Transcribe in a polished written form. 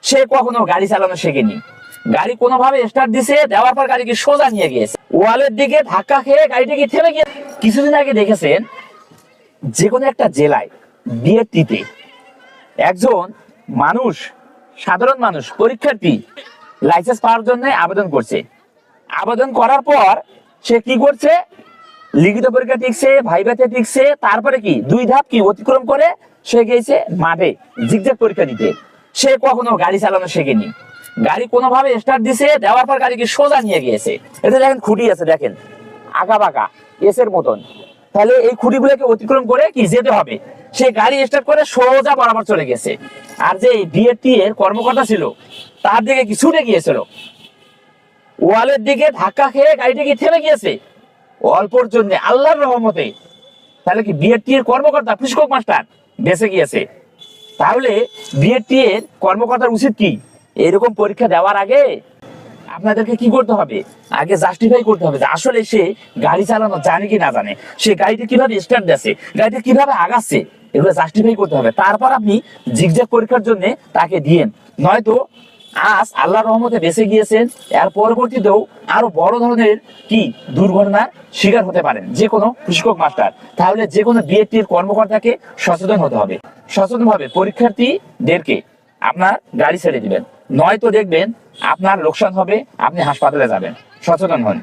সে কখনো গাড়ি চালানো শেখেনি। গাড়ি কোনোভাবে স্টার্ট দিছে, দেওয়ার পর গাড়িকে সোজা নিয়ে গিয়েছে, ওয়ালের দিকে ধাক্কা খেয়ে গাড়িটাকে থেমে গিয়ে। কিছুদিন আগে দেখেছেন যে কোনো একটা জেলায় বিএটিতে একজন মানুষ, সাধারণ মানুষ, পরীক্ষার্থী লাইসেন্স পাওয়ার জন্য আবেদন করছে। আবেদন করার পর সে কি করছে, লিখিত পরীক্ষা টিকছে, ভাইভাতে টিকছে, তারপরে কি 2 ধাপ কি অতিক্রম করে সে গেছে মাঠে জিগজ্যাগ পরীক্ষা দিতে। সে কখনো গাড়ি চালানো শেখেনি। গাড়ি কোনোভাবে স্টার্ট দিছে, দেওয়ার পর গাড়িকে সোজা নিয়ে গিয়েছে। এতে দেখেন খুঁটি আছে, দেখেন আঁকা বাঁকা এসের মতন। তাহলে এই খুঁটিগুলোকে অতিক্রম করে কি যেতে হবে। সে গাড়ি স্টার্ট করে সোজা বরাবর চলে গেছে। আর যে বিএটি এর কর্মকর্তা ছিল তার দিকে কি ছুটে গিয়েছিল, ওয়ালের দিকে ধাক্কা খেয়ে গাড়িটাকে থেমে গিয়েছে অল্পর জন্য, আল্লাহর রহমতে। তাহলে কি বিএটি এর কর্মকর্তা, কৃষক মাস্টার বেঁচে গিয়েছে। তাহলে বিএটি এর কর্মকর্তার উচিত কি, এরকম পরীক্ষা দেওয়ার আগে আপনাদেরকে কি করতে হবে, আগে জাস্টিফাই করতে হবে যে আসলে সে গাড়ি চালানো জানে কি না জানে, সে গাড়িটা কিভাবে স্টার্ট দিচ্ছে, গাড়িটা কিভাবে আগাচ্ছে, এগুলো জাস্টিফাই করতে হবে। তারপর আপনি জিগজ্যাগ পরীক্ষার জন্য তাকে দিয়েন। নয়তো আজ আল্লাহর রহমতে বেঁচে গিয়েছেন, এর পরবর্তীতেও আরো বড় ধরনের কি দুর্ঘটনার শিকার হতে পারেন যে কোনো কৃষক মাস্টার। তাহলে যে কোনো বিএটির কর্মকর্তাকে সচেতন হতে হবে, সচেতনভাবে পরীক্ষার্থীদেরকে আপনার গাড়ি ছেড়ে দিবেন। নয়তো দেখবেন আপনার লোকসান হবে, আপনি হাসপাতালে যাবেন। সচেতন হন।